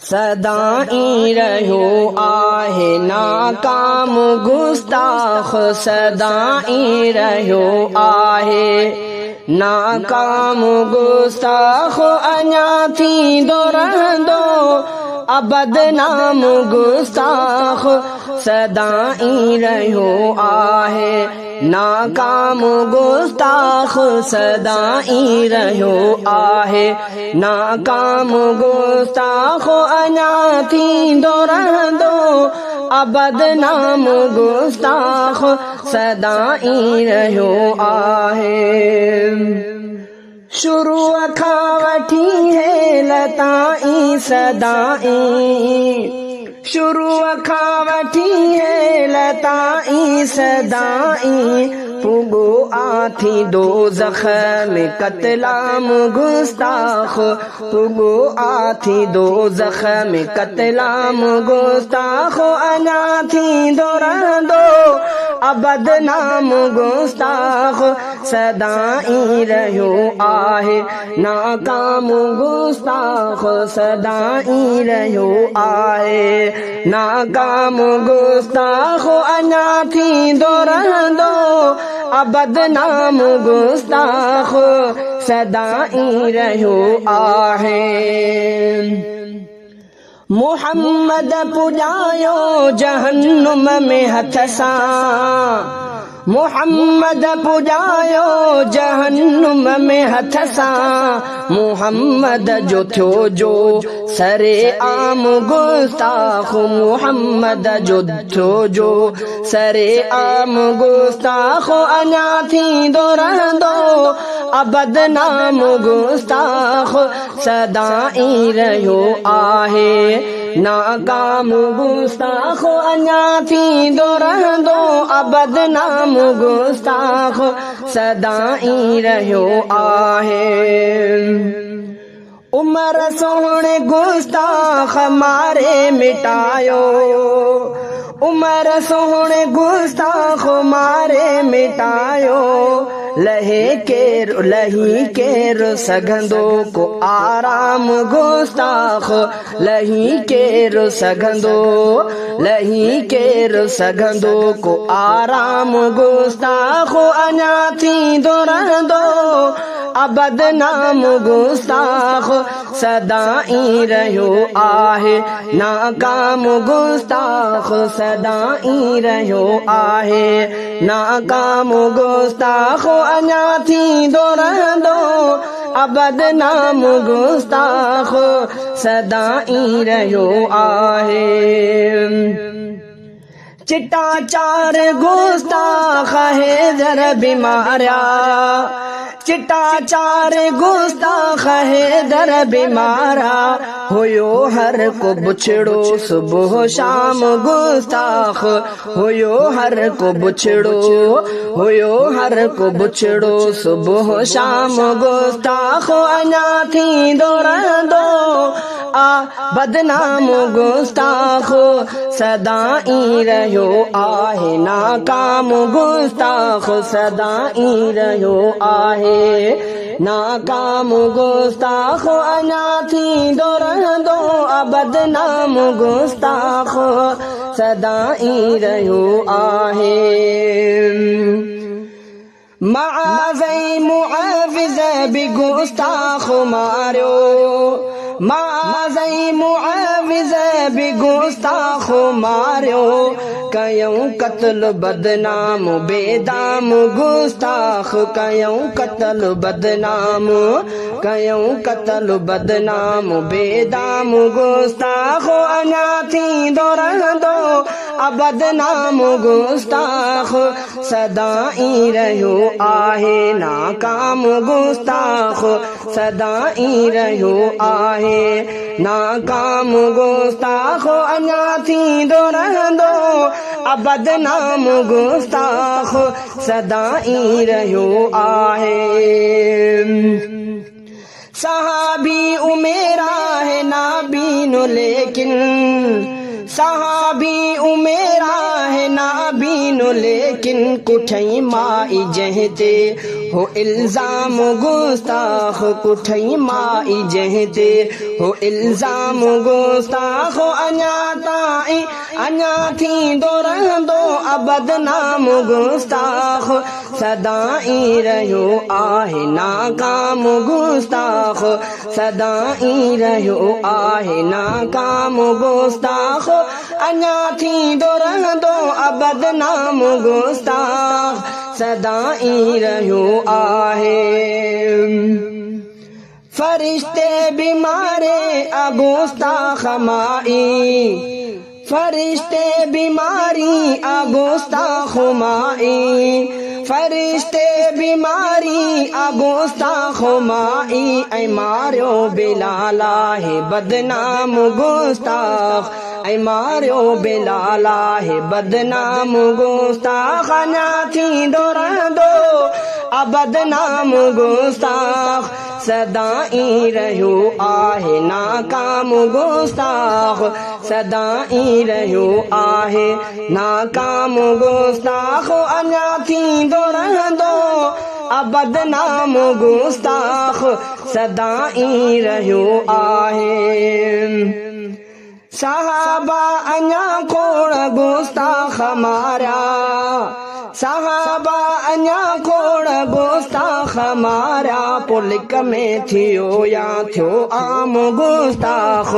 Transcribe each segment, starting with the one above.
सदाई रहियो आहे नाकाम गुस्ताख सदाई रहियो आहे नाकाम गुस्ताख अञा थींदो रहंदो बदनाम गुस्ताख सदाई रहियो आहे नाकाम गुस्ताख सदाई रहियो आहे नाकाम गुस्ताख अञा थींदो रहंदो बदनाम गुस्ताख सदाई रहियो आहे शुरू खां वठी हेल ताईं सदाई शुरू खां वठी हेल ताईं सदाई पुगो आथी दोज़ख में कतलाम गुस्ताख पुगो आथी दोज़ख में कतलाम गुस्ताख अञा थींदो रहंदो बदनाम गुस्ताख सदाई रहियो आहे नाकाम गुस्ताख सदाई रहियो आहे नाकाम गुस्ताख अञा थींदो रहंदो बदनाम गुस्ताख सदाई रहियो आहे मुहम्मद पुॼायो जहन्नुम में हथ सां मुहम्मद पुॼायो जहन्नुम में हथ सां मुहम्मद जो थियो जो सरे आम गुस्ताख मुहम्मद जो थियो जो सरे आम गुस्ताख अञा थींदो रहंदो बदनाम गुस्ताख सदाई रहियो आहे नाकाम गुस्ताख अञा थींदो रहंदो बदनाम गुस्ताख सदाई रहियो आहे उमर सोहणे गुस्ताख मारे मिटायो उमर सोहणे गुस्ताख मारे मिटायो लही केर सघंदो को आराम गुस्ताख लही केर सघंदो को आराम गुस्ताख अञा थींदो रहंदो बदनाम गुस्ताख सदाई रहियो आहे नाकाम गुस्ताख सदाई रहियो आहे नाकाम गुस्ताख अञा थींदो रहंदो बदनाम गुस्ताख सदाई रहियो आहे चिटा चार गुस्ताख हैदर बीमारिया चिटा चार गुस्ताख हैदर बीमारा हुयो हर को बुछड़ो सुबह शाम गुस्ताख हुयो हर को बुछड़ो सुबह शाम गुस्ताख अञा थींदो रहंदो बदनाम गुस्ताख सदाई रहियो आहे नाकाम गुस्ताख सदाई रहियो आहे नाकाम गुस्ताख अञा थींदो रहंदो बदनाम गुस्ताख सदाई रहियो आहे माज़ई मुआविज़ बि गुस्ताख मारियो माज़ई मुआविज़ बि गुस्ताख मारियो कयूं कत्ल बदनाम बेदाम गुस्ताख कयूं कत्ल बदनाम बेदाम गुस्ताख अञा थींदो रहंदो बदनाम गुस्ताख सदाई रहियो आहे नाकाम गुस्ताख सदाई रहियो आहे नाकाम गुस्ताख अञा थींदो रहंदो बदनाम गुस्ताख सदाई रहियो आहे सहाबी उमेरा है नाबीन लेकिन सहाबी उमेरा है नाबीन लेकिन कुठई माई जहते हो इल्ज़ाम गुस्ताख कुठई माई जहते हो इल्ज़ाम गुस्ताख अञा थींदो रहंदो बदनाम गुस्ताख सदाई रहियो आहे नाकाम गुस्ताख सदाई रहियो आहे नाकाम गुस्ताख अञा थींदो रहंदो बदनाम गुस्ताख सदाई रहियो आहे फरिश्ते बीमारे गुस्ताख माई फरिश्ते बीमारी गुस्ताख माई फरिश्ते बीमारी गुस्ताख माई ऐ मारियो बिलाला है बदनाम गुस्ताख ऐ मारियो बिलाला है बदनाम गुस्ताख अञा थींदो रहंदो बदनाम गुस्ताख सदाई रहियो आहे नाकाम गुस्ताख सदाई रहियो आहे नाकाम गुस्ताख अञा थींदो रहंदो बदनाम गुस्ताख सदाई रहियो आहे सहाबा अञा खोड़ गुस्ताख मारिया सहाबा अञा खोड़ गुस्ताख मारिया पुलिक में थियो या थियो आम गुस्ताख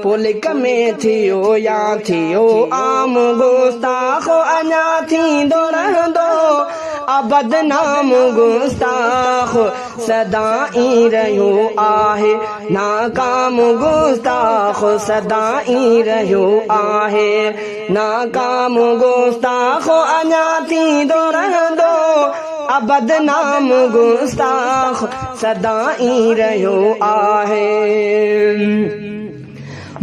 पुलिक में थियो या थियो आम गुस्ताख अञा थींदो रहंदो बदनाम गुस्ताख सदाई रहियो आहे नाकाम गुस्ताख सदाई रहियो आहे नाकाम गुस्ताख अञा थींदो रहंदो बदनाम गुस्ताख सदाई रहियो आहे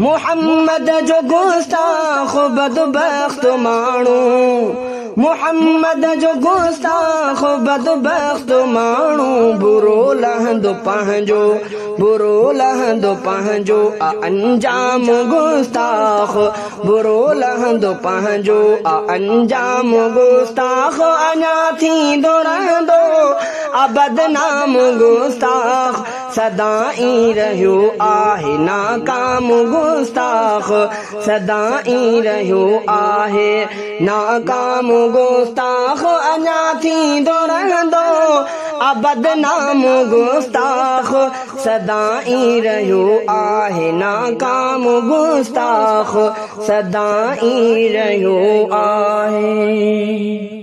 मुहम्मद जो गुस्ताख बदबख्त माण्हू मुहम्मद जो गुस्ताख बदबख्त माण्हू बुरो लहंदो पंहिंजो अंजाम गुस्ताख बुरो लहंदो पंहिंजो अंजाम गुस्ताख अञा थींदो रहंदो बदनाम गुस्ताख सदाई रहियो आहे नाकाम गुस्ताख सदाई रहियो आहे नाकाम गुस्ताख अञा थींदो रहंदो बदनाम गुस्ताख सदाई रहियो आहे नाकाम गुस्ताख सदाई रहियो आहे।